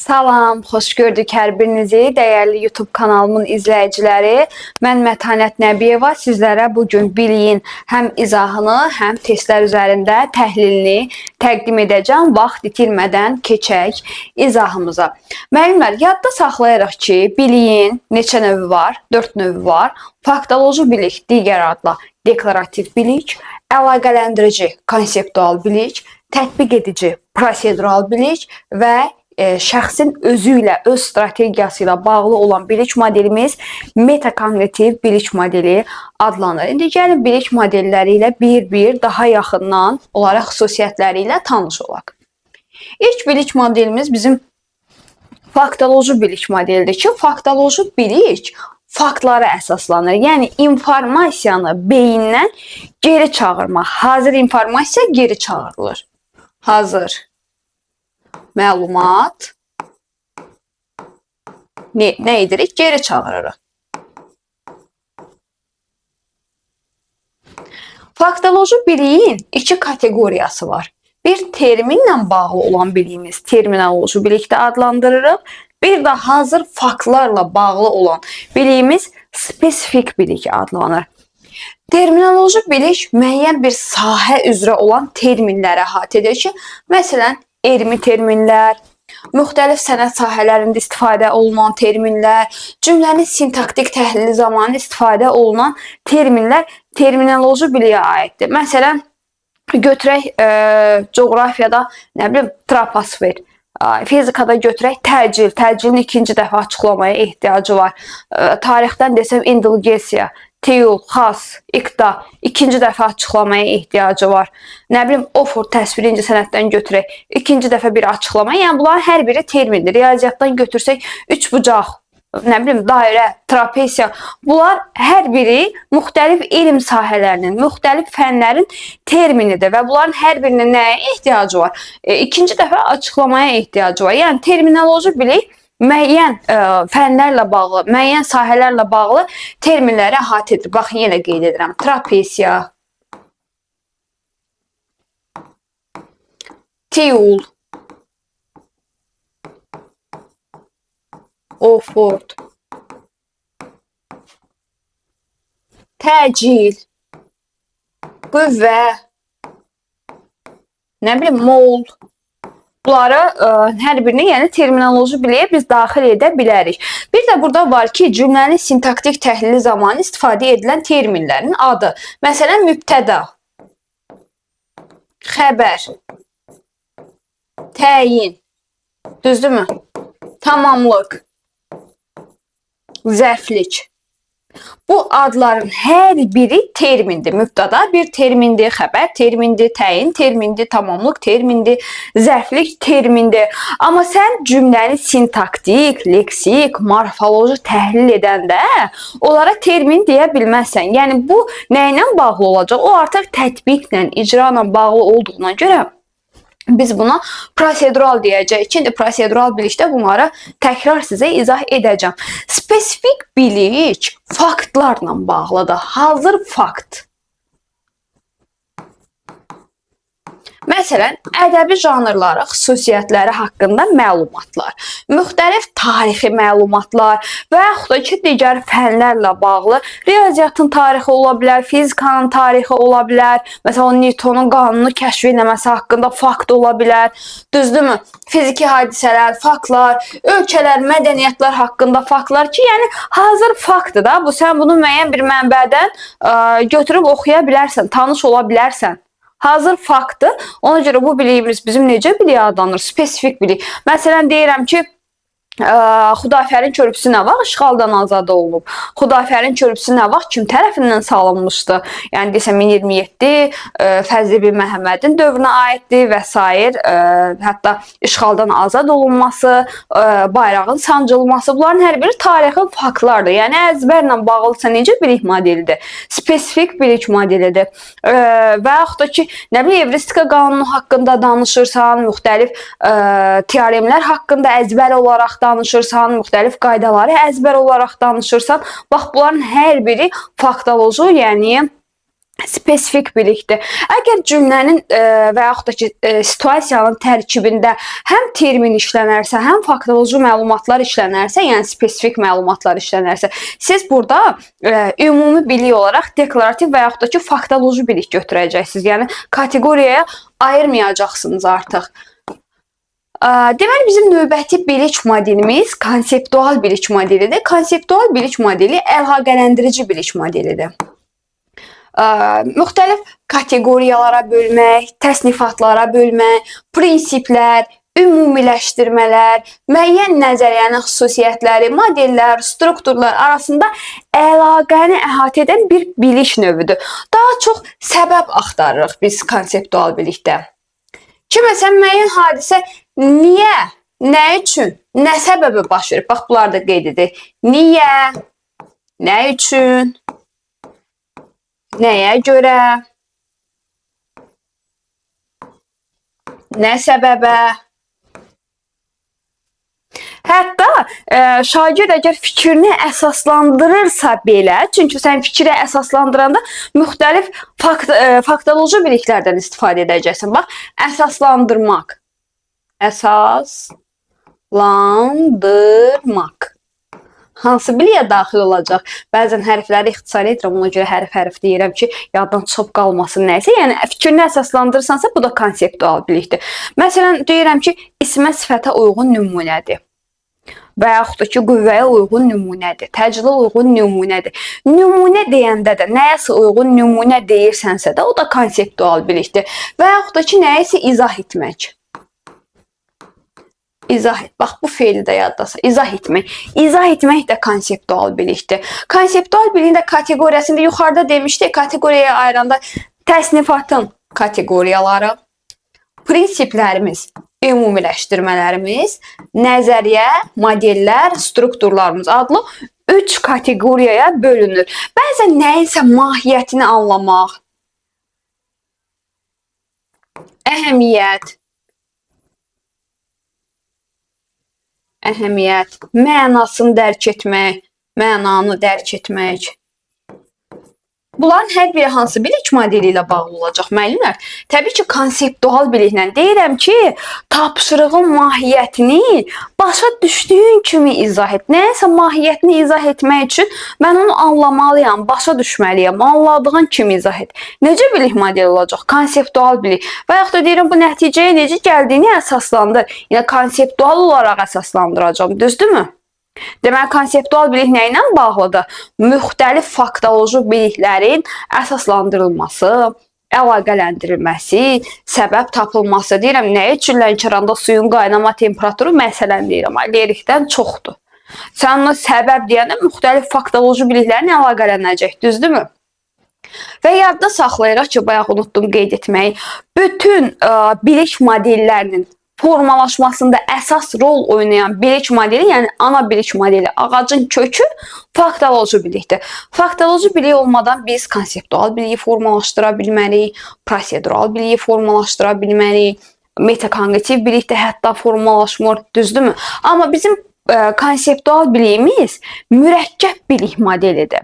Salam, xoş gördük hər birinizi, dəyərli YouTube kanalımın izləyiciləri. Mən Mətanət Nəbiyeva sizlərə bugün biliyin həm izahını, həm testlər üzərində təhlilini təqdim edəcəm. Vaxt itirmədən keçək izahımıza. Müəllimlər, yadda saxlayaraq ki, biliyin neçə növü var? 4 növü var. Faktoloji bilik, digər adla deklarativ bilik, əlaqələndirici konseptual bilik, tətbiq edici prosedural bilik və şəxsin özü ilə, öz strategiyası ilə bağlı olan bilik modelimiz metakognitiv bilik modeli adlanır. İndi gəlin bilik modelləri ilə bir-bir daha yaxından onların xüsusiyyətləri ilə tanış olaq. İlk bilik modelimiz bizim faktoloji bilik modelidir ki, faktoloji bilik faktlara əsaslanır. Yəni informasiyanı beyindən geri çağırmaq. Hazır informasiya geri çağırılır. Hazır məlumat nə edirik? Geri çağırırıq. Faktoloji biliyin iki kateqoriyası var. Bir terminlə bağlı olan biliyimiz terminoloji bilikdə adlandırırıq. Bir də hazır faktlarla bağlı olan biliyimiz spesifik bilik adlanır. Terminoloji bilik müəyyən bir sahə üzrə olan terminlərə əhatə edir ki, məsələn, elmi terminlər, müxtəlif sənət sahələrində istifadə olunan terminlər, cümlənin sintaktik təhlili zamanı istifadə olunan terminlər terminoloji biliyə aiddir. Məsələn, götürək coğrafiyada, nə bilim, troposfer, fizikada götürək təcil, təcilin ikinci dəfə açıqlamaya ehtiyacı var. Tarixdən desəm indulgensiya, teol, xas, iqta ikinci dəfə açıqlamaya ehtiyacı var. Nə bilim, ofur təsvirinci sənətdən götürək, ikinci dəfə bir açıqlama. Yəni, bunların hər biri termindir. Riyaziyyatdan götürsək, üçbucaq, nə bilim, dairə, trapesiya. Bunlar hər biri müxtəlif elm sahələrinin, müxtəlif fənlərin terminidir və bunların hər birinin nəyə ehtiyacı var? İkinci dəfə açıqlamaya ehtiyacı var. Yəni, terminoloji bilik müəyyən fənlərlə bağlı, müəyyən sahələrlə bağlı terminləri əhatə edir. Baxın, yenə qeyd edirəm. Trapesiya, teol, oford, təcil, qüvvə, nə bilim, mol. Bunları hər birini, yəni terminoloji biliyə biz daxil edə bilərik. Bir də burada var ki, cümlənin sintaktik təhlili zamanı istifadə edilən terminlərin adı. Məsələn, mübtəda, xəbər, təyin, düzdürmü? Tamamlıq, zərflik. Bu adların hər biri termindir. Mübtəda bir termindir, xəbər termindir, təyin termindir, tamamlıq termindir, zərflik termindir. Amma sən cümləni sintaktik, leksik, morfoloji təhlil edəndə onlara termin deyə bilməzsən. Yəni, bu nə ilə bağlı olacaq? O artıq tətbiqlə, icra ilə bağlı olduğuna görə biz buna prosedural deyəcəyik. İndi prosedural bilikdə bunları təkrar sizə izah edəcəm. Spesifik bilik faktlarla bağlıdır. Hazır fakt. Məsələn, ədəbi janrları, xüsusiyyətləri haqqında məlumatlar, müxtəlif tarixi məlumatlar və yaxud da ki, digər fənlərlə bağlı riyaziyyatın tarixi ola bilər, fizikanın tarixi ola bilər, məsələn, Newtonun qanunu kəşf etməsi haqqında fakt ola bilər, düzdürmü? Fiziki hadisələr, faktlar, ölkələr, mədəniyyətlər haqqında faktlar ki, yəni hazır faktdır da, bu sən bunu müəyyən bir mənbədən götürüb oxuya bilərsən, tanış ola bilərsən. Hazır faktdır. Ona görə bu biliyimiz bizim necə biliyə adlanır? Spesifik bilik. Məsələn, deyirəm ki, Xudafərin körpüsü nə vaxt işğaldan azad olunub? Xudafərin körpüsü nə vaxt kim tərəfindən salınmışdı? Yəni, desəm, 1027 Fəzli bin Məhəmmədin dövrünə aiddir və s. Hətta işğaldan azad olunması, bayrağın sancılması, bunların hər biri tarixin faktlardır. Yəni, əzbərlə bağlısa necə bilik modelidir? Spesifik bilik modelidir. Və yaxud da ki, nə bilim, evristika qanunu haqqında danışırsan, müxtəlif teoremlər haqqında əzbər olaraq danışırsan, müxtəlif qaydaları əzbər olaraq danışırsan. Bax, bunların hər biri faktoloji, yəni spesifik bilikdir. Əgər cümlənin və yaxud da ki, situasiyanın tərkibində həm termin işlənərsə, həm faktoloji məlumatlar işlənərsə, yəni spesifik məlumatlar işlənərsə, siz burada ümumi bilik olaraq deklarativ və yaxud da ki, faktoloji bilik götürəcəksiniz. Yəni kateqoriyaya ayırmayacaqsınız artıq. Deməli, bizim növbəti bilik modelimiz konseptual bilik modelidir. Konseptual bilik modeli əlaqələndirici bilik modelidir. Müxtəlif kateqoriyalara bölmək, təsnifatlara bölmək, prinsiplər, ümumiləşdirmələr, müəyyən nəzəriyyənin xüsusiyyətləri, modellər, strukturlar arasında əlaqəni əhatə edən bir bilik növüdür. Daha çox səbəb axtarırıq biz konseptual bilikdə. Ki, məsələn, müəyyən hadisə niyə, nə üçün, nə səbəbi baş verir? Bax, bunlar da qeyd edir. Niyə, nə üçün, nəyə görə, nə səbəbə. Hətta şagird əgər fikrini əsaslandırırsa belə, çünki sən fikri əsaslandıranda müxtəlif faktoloji biliklərdən istifadə edəcəksən. Bax, əsaslandırmaq. Əsaslandırmaq. Hansı biliyə daxil olacaq? Bəzən hərfləri ixtisar edirəm, ona görə hərf deyirəm ki, yaddan çıxıb qalmasın nəysə. Yəni, fikrini əsaslandırırsansa, bu da konseptual bilikdir. Məsələn, deyirəm ki, ismə sifətə uyğun nümunədir. Və yaxud da ki, qüvvəyə uyğun nümunədir. Təcila uyğun nümunədir. Nümunə deyəndə də, nəyəsə uyğun nümunə deyirsənsə də, o da konseptual bilikdir. Və yaxud da ki, nəyəsə izah etmək. İzah et. Bax, bu feili də yaddasa. İzah etmək. İzah etmək də konseptual bilikdir. Konseptual biliyin də kateqoriyasında yuxarıda demişdik, kateqoriyaya ayıranda təsnifatın kateqoriyaları, prinsiplərimiz, ümumiləşdirmələrimiz, nəzəriyyə, modellər, strukturlarımız adlı 3 kateqoriyaya bölünür. Bəzən nəyinsə mahiyyətini anlamaq, əhəmiyyət, mənasını dərk etmək, mənanı dərk etmək. Bunların hər biri hansı bilik modeli ilə bağlı olacaq müəllimlər? Təbii ki, konseptual biliklə deyirəm ki, tapşırığın mahiyyətini başa düşdüyün kimi izah et. Nəyəsə mahiyyətini izah etmək üçün mən onu anlamalıyam, başa düşməliyəm, anladığın kimi izah et. Necə bilik modeli olacaq? Konseptual bilik. Və yaxud da deyirəm, bu nəticəyə necə gəldiyini əsaslandır. Yəni, konseptual olaraq əsaslandıracağım, düzdürmü? Deməli, konseptual bilik nə ilə bağlıdır? Müxtəlif faktoloji biliklərin əsaslandırılması, əlaqələndirilməsi, səbəb tapılması. Deyirəm, nə üçün Lənkəranda suyun qaynama temperaturu məsələn deyirəm, lirikdən çoxdur. Sən ona səbəb deyəndə müxtəlif faktoloji biliklərin əlaqələnəcək, düzdürmü? Və yadda saxlayıraq ki, bayaq unutdum qeyd etməyi, bütün bilik modellərinin formalaşmasında əsas rol oynayan bilik modeli, yəni ana bilik modeli, ağacın kökü faktoloji bilikdir. Faktoloji bilik olmadan biz konseptual biliyi formalaşdıra bilməliyik, prosedural biliyi formalaşdıra bilməliyik, metakognitiv bilik də hətta formalaşmır, düzdürmü? Amma bizim konseptual biliyimiz mürəkkəb bilik modelidir.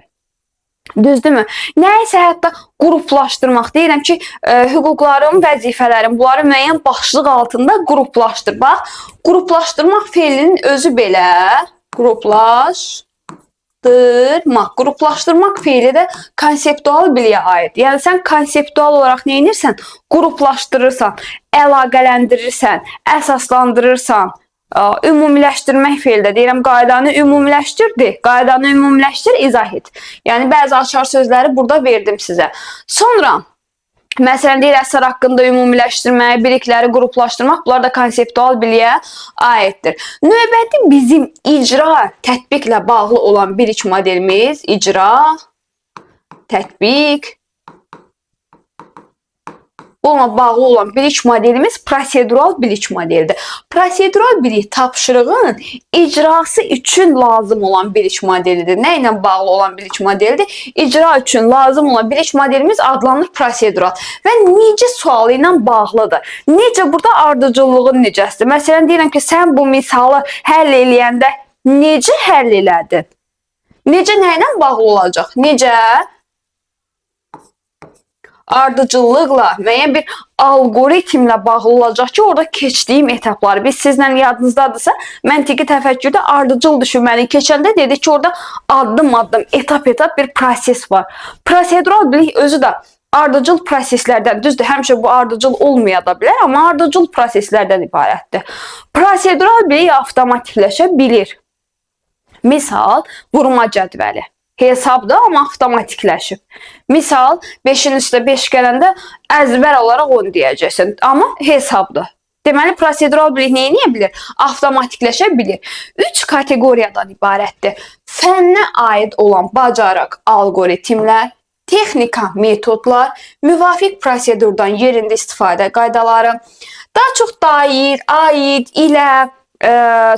Düzdürmü? Nəyəsə hətta qruplaşdırmaq. Deyirəm ki, hüquqlarım, vəzifələrim, bunları müəyyən başlıq altında qruplaşdır. Bax, qruplaşdırmaq feilinin özü belə. Qruplaşdırmaq feili də konseptual biliyə aid. Yəni, sən konseptual olaraq nə edirsən? Qruplaşdırırsan, əlaqələndirirsən, əsaslandırırsan. Ümumiləşdirmək feildə deyirəm, qaydanı ümumiləşdirdi. Qaydanı ümumiləşdir, izah et. Yəni, bəzi açar sözləri burada verdim sizə. Sonra, məsələn, deyir, əsər haqqında ümumiləşdirmək, bilikləri qruplaşdırmaq, bunlar da konseptual biliyə aiddir. Növbəti bizim icra, tətbiqlə bağlı olan bilik modelimiz, icra, tətbiq, bununla bağlı olan bilik modelimiz prosedural bilik modelidir. Prosedural bilik tapşırığın icrası üçün lazım olan bilik modelidir. Nə ilə bağlı olan bilik modelidir? İcra üçün lazım olan bilik modelimiz adlanır prosedural və necə sualı ilə bağlıdır. Necə burada ardıcıllığın necəsidir? Məsələn, deyirəm ki, sən bu misalı həll eləyəndə necə həll elədin? Necə nə ilə bağlı olacaq? Necə? ardıcıllıqla, müəyyən bir algoritmlə bağlı olacaq ki, orada keçdiyim etapları biz sizlə yadınızdadırsa, məntiqi təfəkkürdə ardıcıl düşünməni keçəndə dedik ki, orada addım-addım, etap-etap bir proses var. Prosedural bilik özü də ardıcıl proseslərdən, düzdür, həmişə bu ardıcıl olmaya da bilər, amma ardıcıl proseslərdən ibarətdir. Prosedural bilik avtomatikləşə bilir. Misal, vurma cədvəli. Hesabda, amma avtomatikləşib. Misal, 5-in üstə 5 gələndə əzbər olaraq 10 deyəcəksən, amma hesabda. Deməli, prosedural bilik nə edə bilir? Avtomatikləşə bilir. 3 kateqoriyadan ibarətdir. Fənnə aid olan bacarıq algoritmlər, texnika metodlar, müvafiq prosedurdan yerində istifadə qaydaları, daha çox dair, aid, ilə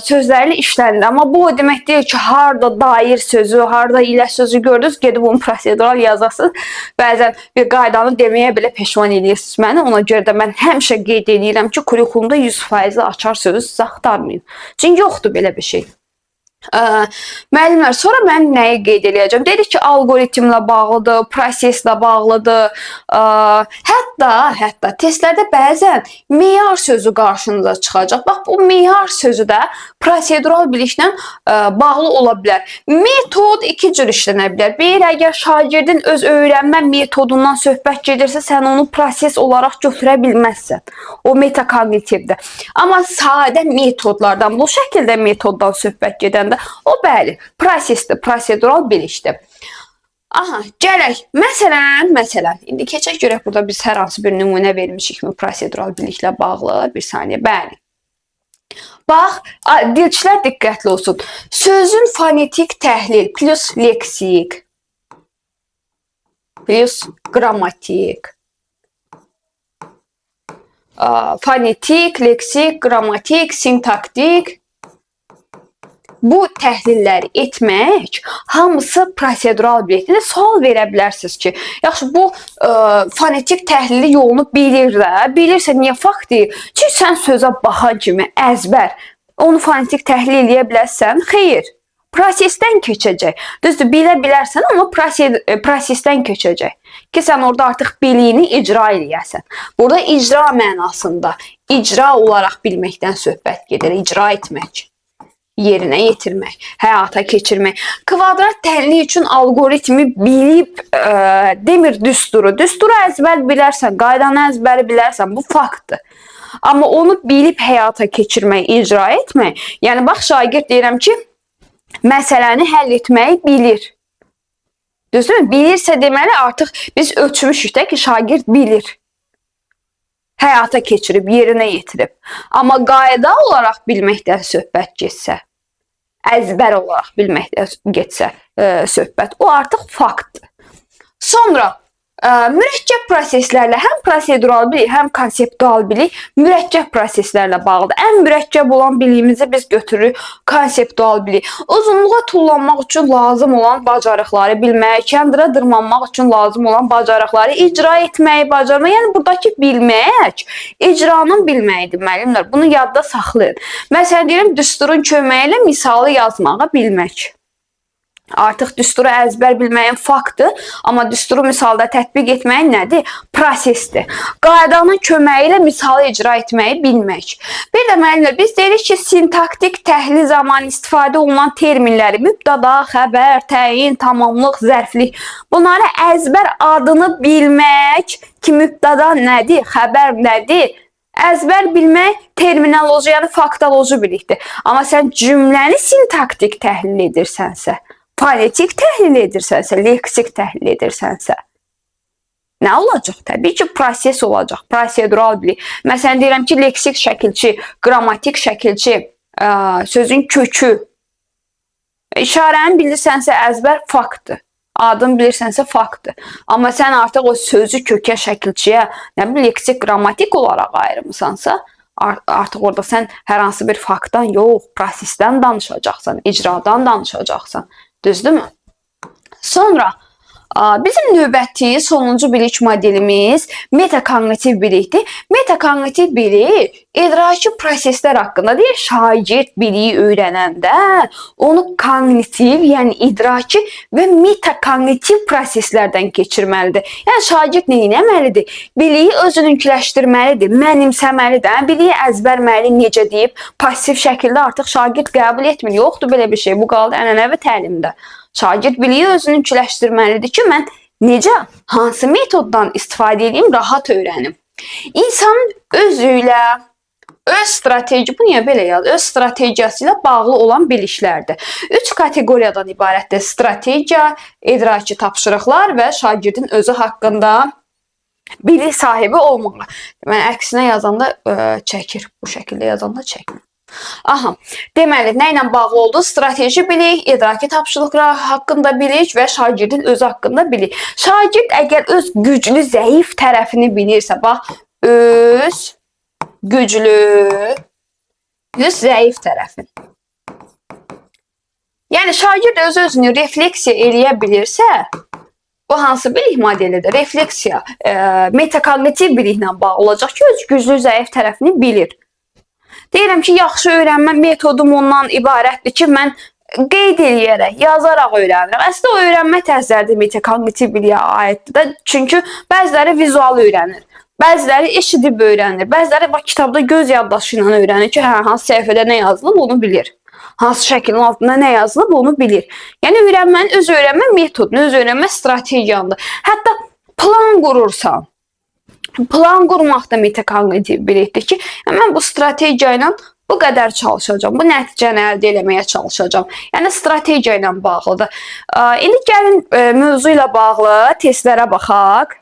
sözlərlə işlənilir. Amma bu o demək deyil ki, harda dair sözü, harda ilə sözü gördünüz, gedib onu prosedural yazasınız. Bəzən bir qaydanı deməyə belə peşman edirsiniz məni. Ona görə də mən həmişə qeyd edirəm ki, kurikulumda 100% açar sözü siz axtarmayın. Çünki yoxdur belə bir şey. Müəllimlər, sonra mən nəyi qeyd edəcəm? Dedik ki, algoritmlə bağlıdır, proseslə bağlıdır. Hətta testlərdə bəzən meyar sözü qarşınıza çıxacaq. Bax, bu meyar sözü də prosedural biliklə bağlı ola bilər. Metod iki cür işlənə bilər. Bir, əgər şagirdin öz öyrənmə metodundan söhbət gedirsə, sən onu proses olaraq götürə bilməzsən. O metakognitivdir. Amma sadə metodlardan, bu şəkildə metoddan söhbət gedəndə o bəli, prosesdir, prosedural bilikdir. Aha, gələk. Məsələn, indi keçək görək burada biz hər hansı bir nümunə vermişikmi prosedural biliklə bağlı? Bir saniyə, bəli. Bax, dilçilər diqqətli olsun. Sözün fonetik təhlil plus leksik plus qrammatik. Fonetik, leksik, qrammatik, sintaktik. Bu təhlilləri etmək hamısı prosedural bilikdir. Sual verə bilərsiniz ki, yaxşı bu fonetik təhlili yolunu bilir də. Bilirsə niyə fakt deyil? Çünki sən sözə baxan kimi əzbər onu fonetik təhlil edə bilərsən? Xeyr. Prosesdən keçəcək. Düzdür, bilə bilərsən, amma prosesdən keçəcək. Ki, sən orada artıq biliyini icra eləyəsən. Burada icra mənasında, icra olaraq bilməkdən söhbət gedir, icra etmək. Yerinə yetirmək, həyata keçirmək. Kvadrat təhlil üçün algoritmi bilib demir düsturu. Düsturu əzbər bilərsən, qaydanı əzbəri bilərsən, bu faktdır. Amma onu bilib həyata keçirmək, icra etmək, yəni bax şagird deyirəm ki, məsələni həll etməyi bilir. Düzdürmü? Bilirsə deməli artıq biz ölçmüşük də ki, şagird bilir. Həyata keçirib, yerinə yetirib. Amma qayda olaraq bilməkdən söhbət getsə, əzbər olaraq bilməkdən getsə söhbət, o artıq faktdır. Sonra mürəkkəb proseslərlə həm prosedural bilik, həm konseptual bilik mürəkkəb proseslərlə bağlıdır. Ən mürəkkəb olan biliyimizi biz götürürük konseptual bilik. Uzunluğa tullanmaq üçün lazım olan bacarıqları bilmək, kəndirə dırmanmaq üçün lazım olan bacarıqları icra etməyi bacarmaq. Yəni buradakı bilmək icranın bilməyidir müəllimlər. Bunu yadda saxlayın. Məsələn deyirəm, düsturun köməyi ilə misalı yazmağı bilmək. Artıq düsturu əzbər bilməyin faktdır, amma düsturu misalda tətbiq etməyin nədir? Prosesdir. Qaydanın köməyi ilə misalı icra etməyi bilmək. Bir də müəllimlər, biz deyirik ki, sintaktik təhlil zamanı istifadə olunan terminləri mübtəda, xəbər, təyin, tamamlıq, zərflik. Bunları əzbər adını bilmək ki, mübtəda nədir, xəbər nədir? Əzbər bilmək terminoloji, yəni faktoloji bilikdir. Amma sən cümləni sintaktik təhlil edirsənsə, fonetik təhlil edirsənsə, leksik təhlil edirsənsə, nə olacaq? Təbii ki, proses olacaq, prosedural bilik. Məsələn, deyirəm ki, leksik şəkilçi, qrammatik şəkilçi, sözün kökü, işarəni bilirsənsə əzbər faktdır. Adını bilirsənsə faktdır. Amma sən artıq o sözü kökə, şəkilçiyə, nə bilim, leksik, qrammatik olaraq ayırmısansa, artıq orada sən hər hansı bir faktdan yox, prosesdən danışacaqsan, icradan danışacaqsan. Düzdürmü? Sonra Bizim növbəti sonuncu bilik modelimiz metakognitiv bilikdir. Metakognitiv bilik idraki proseslər haqqında deyir. Şagird biliyi öyrənəndə onu kognitiv, yəni idraki və metakognitiv proseslərdən keçirməlidir. Yəni şagird nə etməlidir? Biliyi özününkiləşdirməlidir, mənimsəməlidir. Biliyi əzbərməli necə deyib pasiv şəkildə artıq şagird qəbul etmir. Yoxdur belə bir şey. Bu qaldı ənənəvi təlimdə. Şagird biliyi özününkiləşdirməlidir ki, mən necə, hansı metoddan istifadə edeyim, rahat öyrənim. İnsanın özüylə, öz strateji, bu niyə belə yaz? Öz strategiyası ilə bağlı olan biliklərdir. 3 kateqoriyadan ibarətdir. Strategiya, idraki tapşırıqlar və şagirdin özü haqqında bilik sahibi olmağı. Mən əksinə yazanda çəkir. Bu şəkildə yazanda çəkmir. Deməli, nə ilə bağlı oldu? Strateji bilik, idraki tapşırıqlar haqqında bilik və şagirdin özü haqqında bilik. Şagird əgər öz güclü, zəif tərəfini bilirsə, bax, öz güclü, zəif tərəfin. Yəni, şagird öz-özünü refleksiya eləyə bilirsə, bu hansı bilik modelidir? Refleksiya, metakognitiv biliklə bağlı olacaq ki, öz güclü, zəif tərəfini bilir. Deyirəm ki, yaxşı öyrənmə metodum ondan ibarətdir ki, mən qeyd eləyərək, yazaraq öyrənirəm. Əslində, o öyrənmə tərzləri metakognitiv biliyə aiddir. Çünki bəziləri vizual öyrənir, bəziləri eşidib öyrənir, bəziləri kitabda göz yaddaşı ilə öyrənir ki, hansı səhifədə nə yazılıb, onu bilir. Hansı şəklin altında nə yazılıb, onu bilir. Yəni, öyrənmənin öz öyrənmə metodunu, öz öyrənmə strategiyandır. Hətta plan qurursan, plan qurmaq da metakognitiv bilikdir ki, mən bu strategiya ilə bu qədər çalışacağam, bu nəticəni əldə eləməyə çalışacağam. Yəni, strategiya ilə bağlıdır. İndi gəlin mövzu ilə bağlı testlərə baxaq.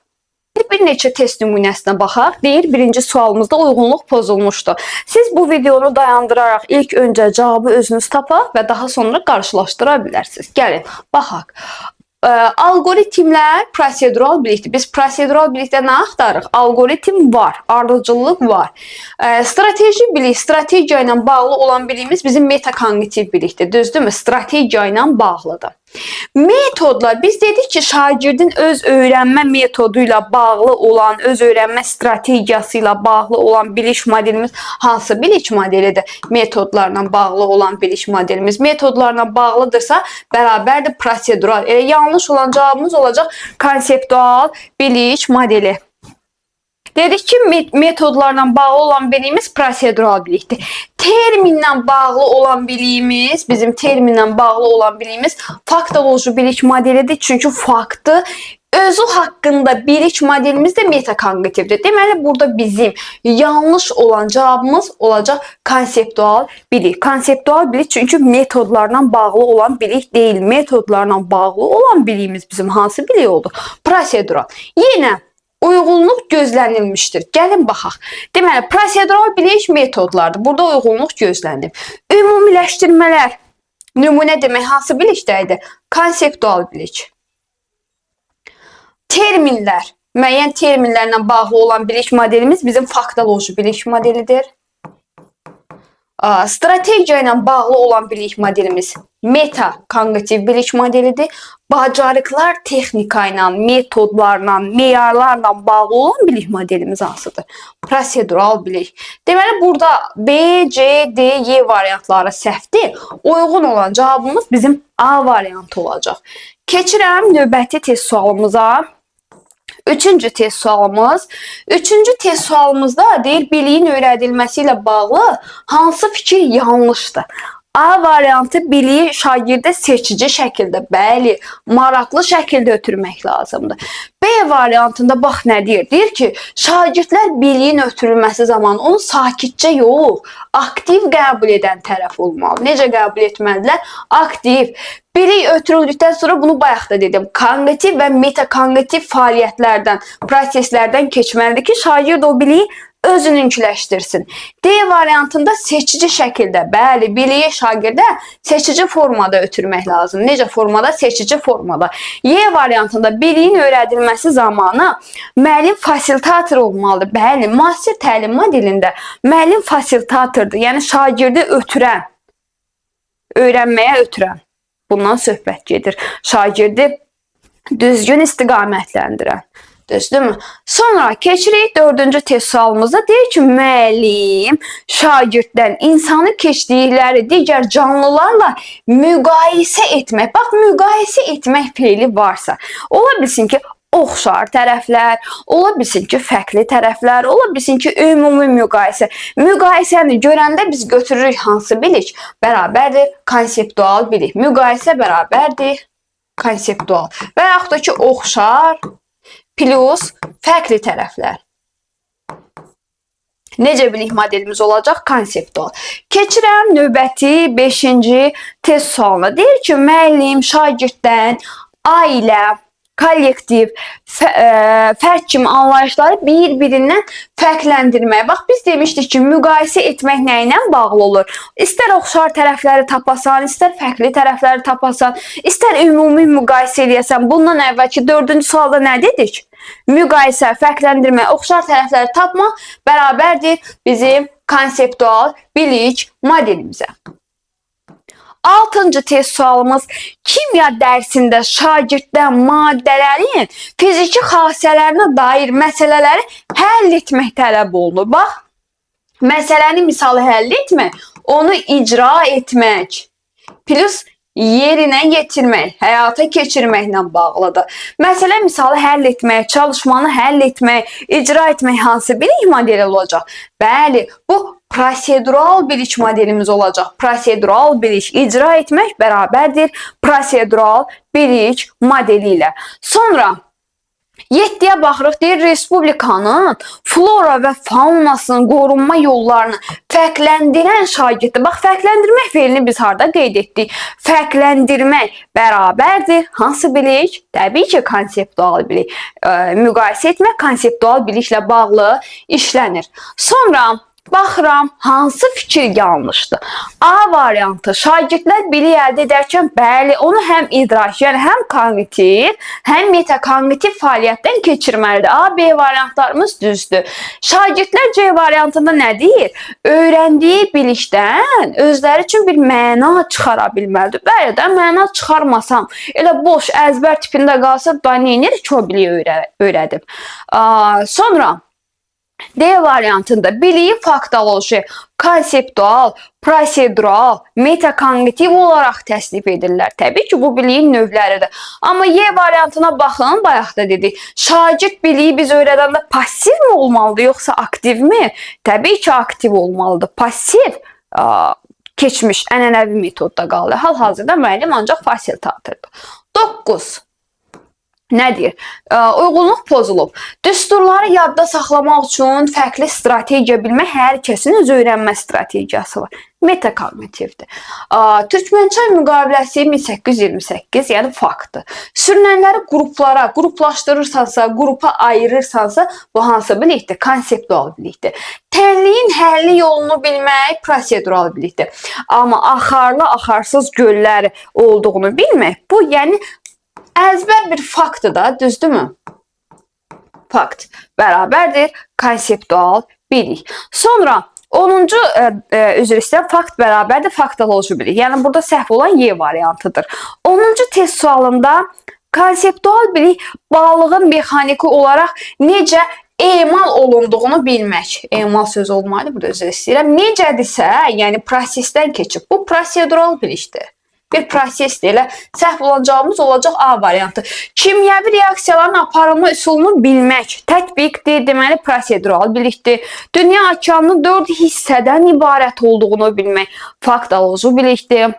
Bir neçə test nümunəsinə baxaq. Deyir, birinci sualımızda uyğunluq pozulmuşdur. Siz bu videonu dayandıraraq ilk öncə cavabı özünüz tapaq və daha sonra qarşılaşdıra bilərsiniz. Gəlin, baxaq. Algoritmlər prosedural bilikdir. Biz prosedural bilikdə nə axtarırıq? Algoritm var, ardıcıllıq var. Strateji bilik, strategiya ilə bağlı olan biliyimiz bizim metakognitiv bilikdir. Düzdürmü? Strategiya ilə bağlıdır. Metodlar, biz dedik ki, şagirdin öz öyrənmə metodu ilə bağlı olan, öz öyrənmə strategiyası ilə bağlı olan bilik modelimiz hansı bilik modelidir? Metodlarla bağlı olan bilik modelimiz metodlarla bağlıdırsa, bərabərdir prosedural. Elə yanlış olan cavabımız olacaq konseptual bilik modeli. Dedik ki, metodlarla bağlı olan biliyimiz prosedural bilikdir. Terminlə bağlı olan biliyimiz, bizim terminlə bağlı olan biliyimiz faktoloji bilik modelidir. Çünki faktı özü haqqında bilik modelimiz də metakognitivdir. Deməli, burada bizim yanlış olan cavabımız olacaq konseptual bilik. Konseptual bilik çünki metodlarla bağlı olan bilik deyil. Metodlarla bağlı olan biliyimiz bizim hansı bilik oldu? Prosedural. Yenə uyğunluq gözlənilmişdir. Gəlin baxaq. Deməli, prosedural bilik metodlardır. Burada uyğunluq gözlənilib. Ümumiləşdirmələr. Nümunə demək hansı bilikdəydi? Konseptual bilik. Terminlər. Müəyyən terminlərlə bağlı olan bilik modelimiz bizim faktoloji bilik modelidir. Strategiya ilə bağlı olan bilik modelimiz metakognitiv bilik modelidir. Bacarıqlar texnika ilə, metodlarla, meyarlarla bağlı olan bilik modelimiz hansıdır? Prosedural bilik. Deməli, burada B, C, D, Y variantları səhvdir. Uyğun olan cavabımız bizim A variantı olacaq. Keçirəm növbəti test sualımıza. Üçüncü test sualımız. Üçüncü test sualımızda deyir, biliyin öyrədilməsi ilə bağlı hansı fikir yanlışdır? A variantı biliyi şagirdə seçici şəkildə, bəli, maraqlı şəkildə ötürmək lazımdır. B variantında bax nə deyir? Deyir ki, şagirdlər biliyin ötürülməsi zamanı onu sakitcə yox, aktiv qəbul edən tərəf olmalı. Necə qəbul etməlidirlər? Aktiv. Bilik ötürüldükdən sonra bunu bayaq da dedim. Kognitiv və metakognitiv fəaliyyətlərdən, proseslərdən keçməlidir ki, şagird o biliyi özününkiləşdirsin. D variantında seçici şəkildə, bəli, biliyi şagirdə seçici formada ötürmək lazım. Necə formada? Seçici formada. Y variantında biliyin öyrədilməsi zamanı müəllim fasilitator olmalıdır. Bəli, müasir təlim modelində müəllim fasilitatordur. Yəni, şagirdi ötürən, öyrənməyə ötürən. Bundan söhbət gedir. Şagirdi Düzgün istiqamətləndirən. Düzdürmü? Sonra keçirik 4-cü test sualımızda. Deyir ki, müəllim şagirddən insanı keçdikləri digər canlılarla müqayisə etmək. Bax, müqayisə etmək feili varsa, ola bilsin ki, oxşar tərəflər, ola bilsin ki, fərqli tərəflər, ola bilsin ki, ümumi müqayisə. Müqayisəni görəndə biz götürürük hansı bilik? Bərabərdir konseptual bilik. Müqayisə bərabərdir konseptual. Və yaxud da ki, oxşar plus fərqli tərəflər. Necə bilik modelimiz olacaq? Konseptual. Keçirəm növbəti 5-ci test sualına. Deyir ki, müəllim şagirddən ailə, kollektiv, fərq kimi anlayışları bir-birindən fərqləndirmək. Bax, biz demişdik ki, müqayisə etmək nə ilə bağlı olur? İstər oxşar tərəfləri tapasan, istər fərqli tərəfləri tapasan, istər ümumi müqayisə edəsən. Bundan əvvəlki 4-cü sualda nə dedik? Müqayisə, fərqləndirmə, oxşar tərəfləri tapmaq bərabərdir bizim konseptual bilik modelimizə. 6-cı test sualımız kimya dərsində şagirddən maddələrin fiziki xassələrinə dair məsələləri həll etmək tələb olunur. Bax, məsələni misalı həll etmək, onu icra etmək, plus yerinə yetirmək, həyata keçirməklə bağlıdır. Məsələ misalı həll etmək, çalışmanı həll etmək, icra etmək hansı bilik modeli olacaq? Bəli, bu prosedural bilik modelimiz olacaq. Prosedural bilik icra etmək bərabərdir prosedural bilik modeli ilə. Sonra 7-yə baxırıq, deyir, Respublikanın flora və faunasının qorunma yollarını fərqləndirən şagirddir. Bax, fərqləndirmək feilini biz harada qeyd etdik? Fərqləndirmək bərabərdir hansı bilik? Təbii ki, konseptual bilik. Müqayisə etmək konseptual biliklə bağlı işlənir. Sonra baxıram, hansı fikir yanlışdır? A variantı, şagirdlər bilik əldə edərkən, bəli, onu həm idrak, yəni həm kognitiv, həm metakognitiv fəaliyyətdən keçirməlidir. A, B variantlarımız düzdür. Şagirdlər C variantında nə deyir? Öyrəndiyi bilikdən özləri üçün bir məna çıxara bilməlidir. Bəli də, məna çıxarmasam, elə boş, əzbər tipində qalsa, da neynir ki, o biliyi öyrədib. Sonra D variantında biliyi faktoloji, konseptual, prosedural, metakognitiv olaraq təsnif edirlər. Təbii ki, bu biliyin növləridir. Amma Y variantına baxın, bayaq da dedik. Şagird biliyi biz öyrədəndə passiv mi olmalıdır, yoxsa aktiv mi? Təbii ki, aktiv olmalıdır. Passiv keçmiş ənənəvi metodda qalır. Hal-hazırda müəllim ancaq fasilitatordur. 9. Nədir? Uyğunluq pozulub. Düsturları yadda saxlamaq üçün fərqli strategiya bilmək hər kəsin öz öyrənmə strategiyası var. Metakognitivdir. Türkmençay müqaviləsi 1828, yəni faktdır. Sürünənləri qruplara, qruplaşdırırsansa, qrupa ayırırsansa, bu hansı bilikdir? Konseptual bilikdir. Tənliyin həlli yolunu bilmək prosedural bilikdir. Amma axarlı, axarsız göllər olduğunu bilmək, bu yəni əzbər bir faktdır da, düzdürmü? Fakt bərabərdir konseptual bilik. Sonra 10-cu üzr istəyirəm, fakt bərabərdir faktoloji bilik. Yəni burada səhv olan Y variantıdır. 10-cu test sualında konseptual bilik balığın mexaniki olaraq necə emal olunduğunu bilmək. Emal sözü olmalı, burada üzr istəyirəm. Necədirsə, yəni prosesdən keçib. Bu prosedural bilikdir. Bir prosesdir. Elə səhv olacağımız olacaq A variantı. Kimyəvi reaksiyaların aparılma üsulunu bilmək. Tətbiqdir, deməli prosedural bilikdir. Dünya okeanının 4 hissədən ibarət olduğunu bilmək. Faktoloji bilikdir.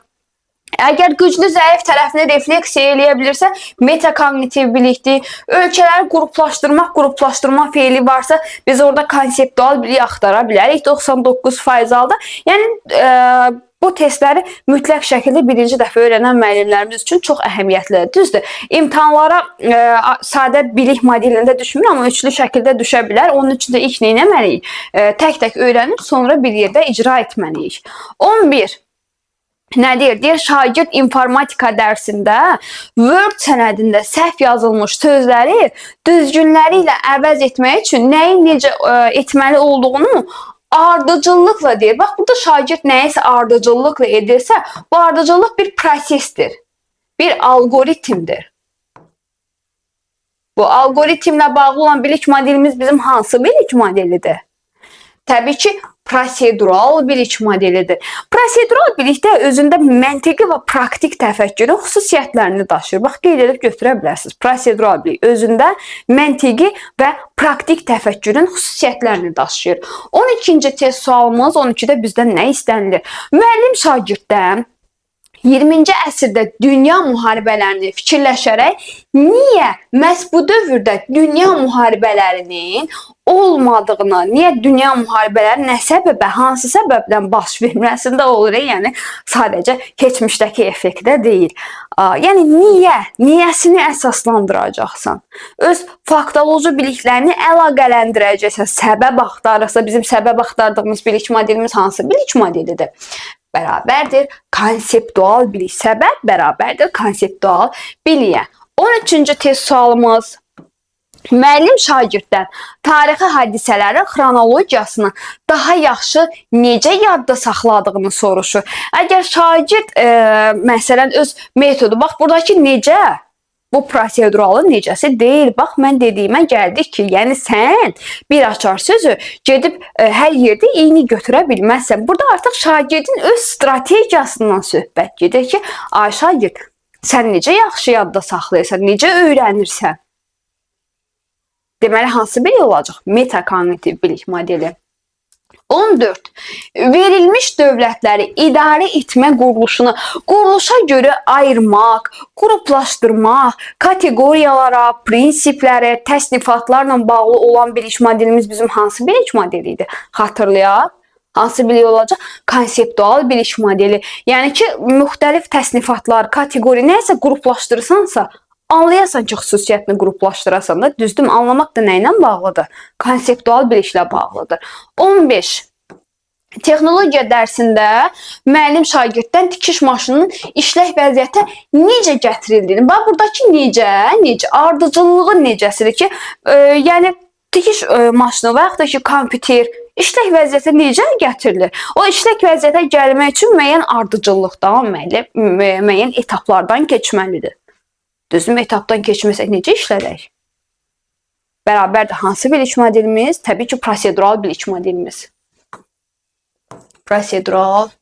Əgər güclü zəif tərəfini refleksiya eləyə bilirsə, metakognitiv bilikdir. Ölkələri qruplaşdırma feili varsa, biz orada konseptual bilik axtara bilərik 99% halda. Yəni, bu testləri mütləq şəkildə birinci dəfə öyrənən müəllimlərimiz üçün çox əhəmiyyətlidir. Düzdür, imtahanlara sadə bilik modelində düşmür, amma üçlü şəkildə düşə bilər. Onun üçün də ilk nə etməliyik? Tək-tək öyrənib, sonra bir yerdə icra etməliyik. 11. Nədir? Deyir, şagird informatika dərsində Word sənədində səhv yazılmış sözləri düzgünləri ilə əvəz etmək üçün nəyi necə etməli olduğunu ardıcıllıqla deyir. Bax, burada şagird nəyisə ardıcıllıqla edirsə, bu ardıcıllıq bir prosesdir, bir algoritmdir. Bu algoritmlə bağlı olan bilik modelimiz bizim hansı bilik modelidir? Təbii ki, prosedural bilik modelidir. Prosedural bilikdə özündə məntiqi və praktik təfəkkürün xüsusiyyətlərini daşıyır. Bax, qeyd edib götürə bilərsiniz. Prosedural bilik özündə məntiqi və praktik təfəkkürün xüsusiyyətlərini daşıyır. 12-ci test sualımız 12-də bizdən nə istənilir? Müəllim şagirddən 20-ci əsrdə dünya müharibələrini fikirləşərək niyə məhz bu dövrdə dünya müharibələrinin olmadığını, niyə dünya müharibələri nə səbəbə, hansı səbəbdən baş verməsində olur, yəni sadəcə keçmişdəki effektdə deyil. Yəni niyəsini əsaslandıracaqsan. Öz faktoloji biliklərini əlaqələndirəcəksən. Səbəb axtarırsa, bizim səbəb axtardığımız bilik modelimiz hansı bilik modelidir? Bərabərdir konseptual bilik. Səbəb bərabərdir konseptual biliyə. 13-cü test sualımız müəllim şagirddən tarixi hadisələrin xronologiyasını daha yaxşı necə yadda saxladığını soruşur. Əgər şagird məsələn öz metodu, bax buradakı necə bu proseduralın necəsi deyil. Bax, mən dediyimə gəldik ki, yəni sən bir açar sözü gedib hər yerdə eyni götürə bilməzsən. Burada artıq şagirdin öz strategiyasından söhbət gedir ki, ay şagird, sən necə yaxşı yadda saxlayırsan, necə öyrənirsən? Deməli, hansı bilik olacaq? Metakognitiv bilik modeli. 14. Verilmiş dövlətləri idarə etmə quruluşa görə ayırmaq, qruplaşdırmaq, kateqoriyalara, prinsiplərə, təsnifatlarla bağlı olan bilik modelimiz bizim hansı bilik modeli idi? Xatırlayaq. Hansı bilik olacaq? Konseptual bilik modeli. Yəni ki, müxtəlif təsnifatlar, kateqori nəsə qruplaşdırırsansa, anlayasan ki, xüsusiyyətini qruplaşdırasan da, düzdür, anlamaq da nə ilə bağlıdır? Konseptual biliklə bağlıdır. 15. Texnologiya dərsində müəllim şagirddən tikiş maşınının işlək vəziyyətə necə gətirildiyini, bax, buradakı necə, ardıcıllığı necəsidir ki, yəni tikiş maşını və yaxud da ki, kompüter işlək vəziyyətə necə gətirilir? O işlək vəziyyətə gəlmək üçün müəyyən ardıcıllıqdan, müəyyən etaplardan keçməlidir. Düzgün etapdan keçməsək necə işlədək? Bərabərdir hansı bilik modelimiz? Təbii ki, prosedural bilik modelimiz. Prosedural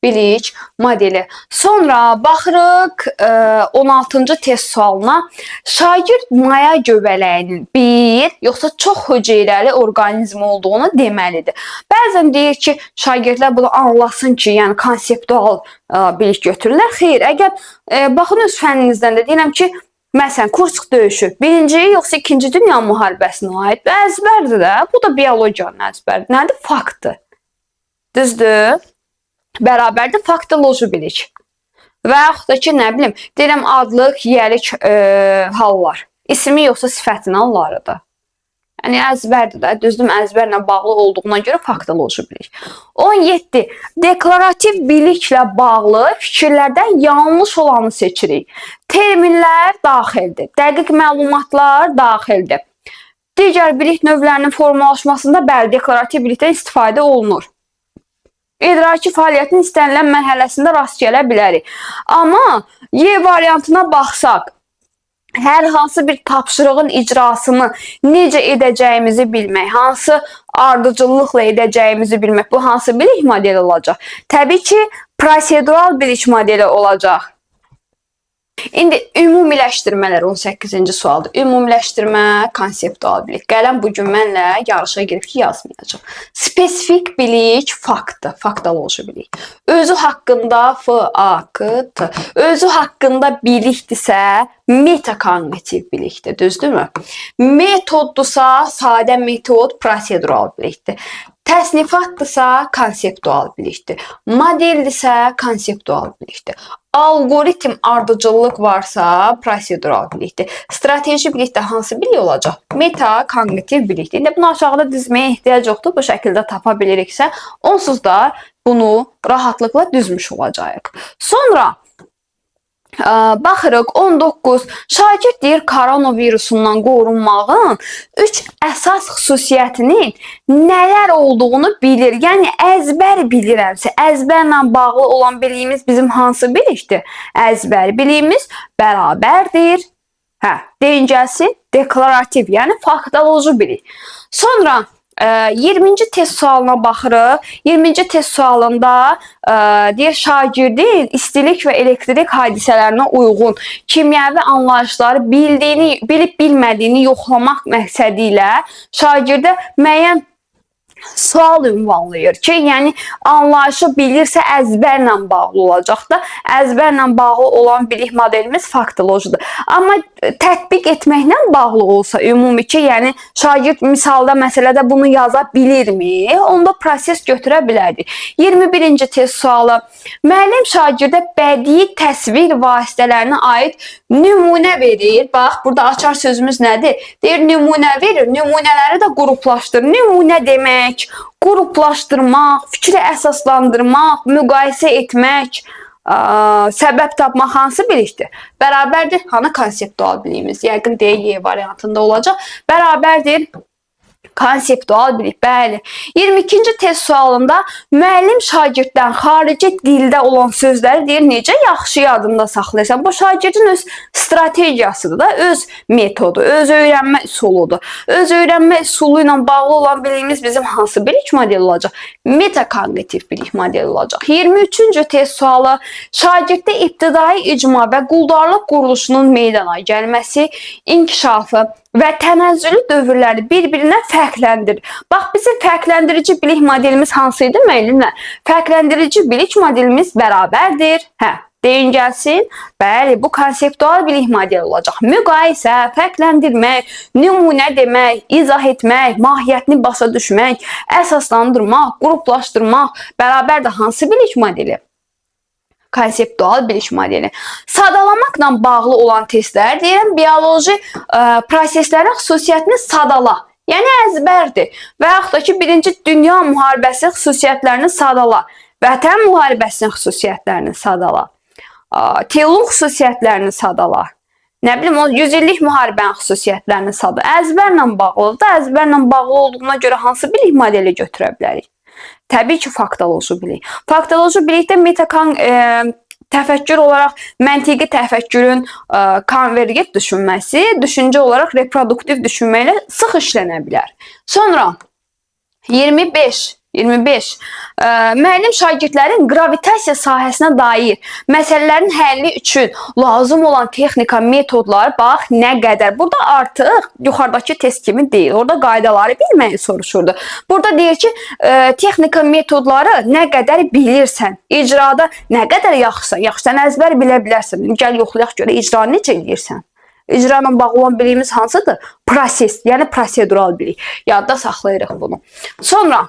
bilik modeli. Sonra baxırıq 16-cı test sualına. Şagird maya göbələyinin bir, yoxsa çox hüceyrəli orqanizm olduğunu deməlidir. Bəzən deyir ki, şagirdlər bunu anlasın ki, yəni konseptual bilik götürürlər. Xeyr, əgər baxın öz fənninizdən də deyirəm ki, məsələn, Kursk döyüşü 1-ci yoxsa 2-ci dünya müharibəsinə aid əzbərdir də. Bu da biologiyanın əzbəridir. Nədir? Faktdır. Düzdür? Bərabərdir faktoloji bilik. Və yaxud da ki, nə bilim, deyirəm adlıq, yiyəlik hallar. İsmi yoxsa sifətin hallarıdır. Yəni əzbərdir də, düzdür, əzbərlə bağlı olduğuna görə faktoloji bilik. 17. Deklarativ biliklə bağlı fikirlərdən yanlış olanı seçirik. Terminlər daxildir, dəqiq məlumatlar daxildir. Digər bilik növlərinin formalaşmasında bəli, deklarativ bilikdən istifadə olunur. İdraki fəaliyyətin istənilən mərhələsində rast gələ bilərik. Amma Y variantına baxsaq, hər hansı bir tapşırığın icrasını necə edəcəyimizi bilmək, hansı ardıcıllıqla edəcəyimizi bilmək, bu hansı bilik modeli olacaq? Təbii ki, prosedural bilik modeli olacaq. İndi ümumiləşdirmələr 18-ci sualdır. Ümumiləşdirmə, konseptual bilik. Qələm bugün mənlə yarışa girib ki, yazmayacaq. Spesifik bilik faktdır, faktoloji bilik. Özü haqqında FAKT, özü haqqında bilikdirsə metakognitiv bilikdir, düzdürmü? Metoddursa sadə metod, prosedural bilikdir. Təsnifatdırsa konseptual bilikdir. Modeldirsə konseptual bilikdir. Algoritm ardıcıllıq varsa prosedural bilikdir. Strateji bilikdə hansı bilik olacaq? Metakognitiv bilikdir. İndi bunu aşağıda dizməyə ehtiyac yoxdur. Bu şəkildə tapa biliriksə, onsuz da bunu rahatlıqla düzmüş olacağıq. Sonra baxırıq 19. Şagird deyir koronavirusundan qorunmağın 3 əsas xüsusiyyətinin nələr olduğunu bilir. Yəni əzbər bilirəmsə, əzbərlə bağlı olan biliyimiz bizim hansı bilikdir? Əzbər biliyimiz bərabərdir. Deyin gəlsin, deklarativ, yəni faktoloji bilik. Sonra 20-ci test sualına baxırıq. 20-ci test sualında deyir şagirdin istilik və elektrik hadisələrinə uyğun kimyəvi anlayışları bilib bilmədiyini yoxlamaq məqsədi ilə şagirdə müəyyən sual ünvanlayır ki, yəni anlayışı bilirsə əzbərlə bağlı olacaq da, əzbərlə bağlı olan bilik modelimiz faktolojidir. Amma tətbiq etməklə bağlı olsa ümumi ki, yəni şagird misalda, məsələdə bunu yaza bilirmi? Onda proses götürə bilərdik. 21-ci test sualı. Müəllim şagirdə bədii təsvir vasitələrinə aid nümunə verir. Bax, burada açar sözümüz nədir? Deyir, nümunə verir. Nümunələri də qruplaşdır. Nümunə demək, qruplaşdırmaq, fikri əsaslandırmaq, müqayisə etmək, səbəb tapmaq hansı bilikdir? Bərabərdir. Hanı konseptual biliyimiz? Yəqin D variantında olacaq. Bərabərdir. Konseptual bilik, bəli. 22-ci test sualında müəllim şagirddən xarici dildə olan sözləri deyir, necə yaxşı yadında saxlayırsan. Bu şagirdin öz strategiyasıdır da, öz metodu, öz öyrənmə üsuludur. Öz öyrənmə üsulu ilə bağlı olan biliyimiz bizim hansı bilik modeli olacaq? Metakognitiv bilik modeli olacaq. 23-cü test sualı şagirddə ibtidai icma və quldarlıq quruluşunun meydana gəlməsi, inkişafı və tənəzzülü dövrləri bir-birinə fərqləndirir. Bax, bizim fərqləndirici bilik modelimiz hansı idi müəllimlər? Fərqləndirici bilik modelimiz bərabərdir. Deyin gəlsin. Bəli, bu konseptual bilik modeli olacaq. Müqayisə, fərqləndirmək, nümunə demək, izah etmək, mahiyyətini başa düşmək, əsaslandırmaq, qruplaşdırmaq bərabər də hansı bilik modeli? Konseptual bilik modeli. Sadalamaqla bağlı olan testlər, deyirəm, bioloji proseslərin xüsusiyyətini sadala. Yəni əzbərdir. Və yaxud da ki, 1-ci Dünya müharibəsi xüsusiyyətlərini sadala. Vətən müharibəsinin xüsusiyyətlərini sadala. Teolog xüsusiyyətlərini sadala. Nə bilim, 100 illik müharibənin xüsusiyyətlərini sadala. Əzbərlə bağlıdır da, əzbərlə bağlı olduğuna görə hansı bilik modeli götürə bilərik? Təbii ki, faktoloji bilik. Faktoloji bilikdə təfəkkür olaraq məntiqi təfəkkürün konvergent düşünməsi, düşüncə olaraq reproduktiv düşünməklə sıx işlənə bilər. Sonra 25. Müəllim şagirdlərin qravitasiya sahəsinə dair məsələlərin həlli üçün lazım olan texnika, metodları, bax, nə qədər. Burada artıq yuxarıdakı test kimi deyil. Orada qaydaları bilməyi soruşurdu. Burada deyir ki, texnika, metodları nə qədər bilirsən, icrada nə qədər yaxşısan, yaxşısan əzbər bilə bilərsən. Gəl yoxlayaq görə icranı necə edirsən? İcra ilə bağlı olan biliyimiz hansıdır? Proses, yəni prosedural bilik. Yadda saxlayırıq bunu. Sonra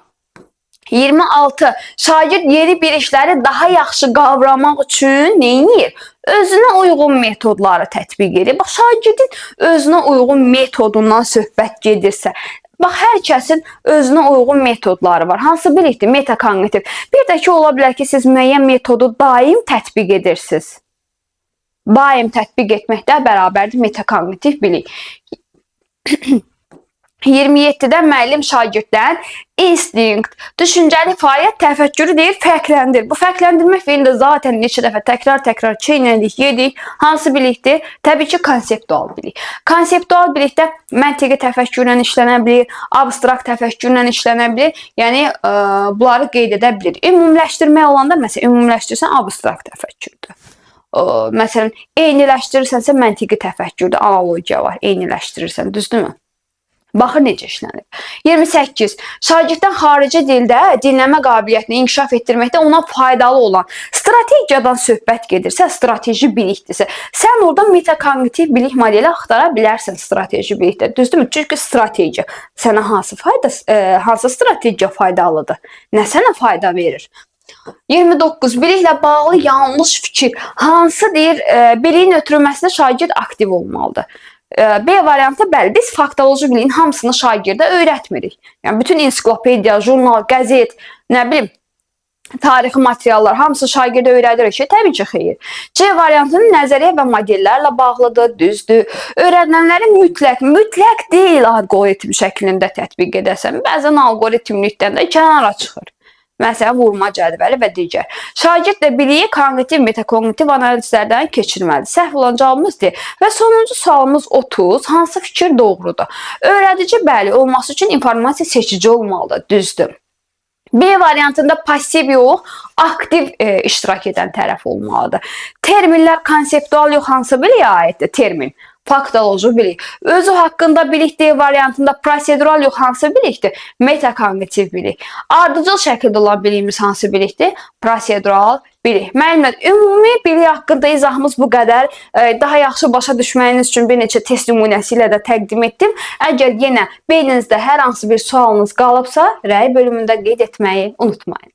26. Şagird yeni bir işləri daha yaxşı qavramaq üçün nə edir? Özünə uyğun metodları tətbiq edir. Bax, şagirdin özünə uyğun metodundan söhbət gedirsə, bax, hər kəsin özünə uyğun metodları var. Hansı bilikdir? Metakognitiv. Bir də ki, ola bilər ki, siz müəyyən metodu daim tətbiq edirsiniz. Daim tətbiq etməkdə bərabərdir metakognitiv bilik. 27-də müəllim şagirddən instinkt, düşüncəli fəaliyyət, təfəkkürü deyir, fərqləndir. Bu fərqləndirmə feilində zaten neçə dəfə təkrar çeynədik, yedik. Hansı bilikdir? Təbii ki, konseptual bilik. Konseptual bilikdə məntiqi təfəkkürlə işlənə bilir, abstrakt təfəkkürlə işlənə bilir. Yəni, bunları qeyd edə bilir. Ümumiləşdirmək olanda, məsələn, ümumiləşdirsən, abstrakt təfəkkürdür. Məsələn, eyniləşdirirsənsə, məntiqi təfəkkürdə analogiya var, eyniləşdirirsən, düzdürmü? Baxır necə işlənir. 28. Şagirddən xarici dildə dinləmə qabiliyyətini inkişaf etdirməkdə ona faydalı olan strategiyadan söhbət gedirsə, strateji bilikdirsə, sən orada metakognitiv bilik modeli axtara bilərsən strateji bilikdə. Düzdürmü? Çünki strategiya sənə hansı strategiya faydalıdır? Nə sənə fayda verir? 29. Biliklə bağlı yanlış fikir. Hansı deyir, biliyin ötürülməsində şagird aktiv olmalıdır? B variantı, bəli, biz faktoloji biliyin hamısını şagirdə öyrətmirik. Yəni, bütün ensiklopediya, jurnal, qəzet, nə bilim, tarixi materiallar, hamısı şagirdə öyrədirik ki, təbii ki, xeyir. C variantının nəzəriyyə və modellərlə bağlıdır, düzdür. Öyrənilənləri mütləq deyil algoritm şəklində tətbiq edəsən. Bəzən algoritmlikdən də kənara çıxır. Məsələn, vurma cədvəli və digər. Şagird də biliyi kognitiv, metakognitiv analizlərdən keçirməlidir. Səhv olan cavabımız D. Və sonuncu sualımız 30. Hansı fikir doğrudur? Öyrədici bəli olması üçün informasiya seçici olmalıdır. Düzdür. B variantında passiv yox, aktiv iştirak edən tərəf olmalıdır. Terminlər konseptual yox, hansı biliyə aiddir? Termin. Faktoloji bilik. Özü haqqında bilik D variantında prosedural yox, hansı bilikdir? Metakognitiv bilik. Ardıcıl şəkildə olan biliyimiz hansı bilikdir? Prosedural bilik. Müəllimlər, ümumi bilik haqqında izahımız bu qədər. Daha yaxşı başa düşməyiniz üçün bir neçə test nümunəsi ilə də təqdim etdim. Əgər yenə beyninizdə hər hansı bir sualınız qalıbsa, rəy bölümündə qeyd etməyi unutmayın.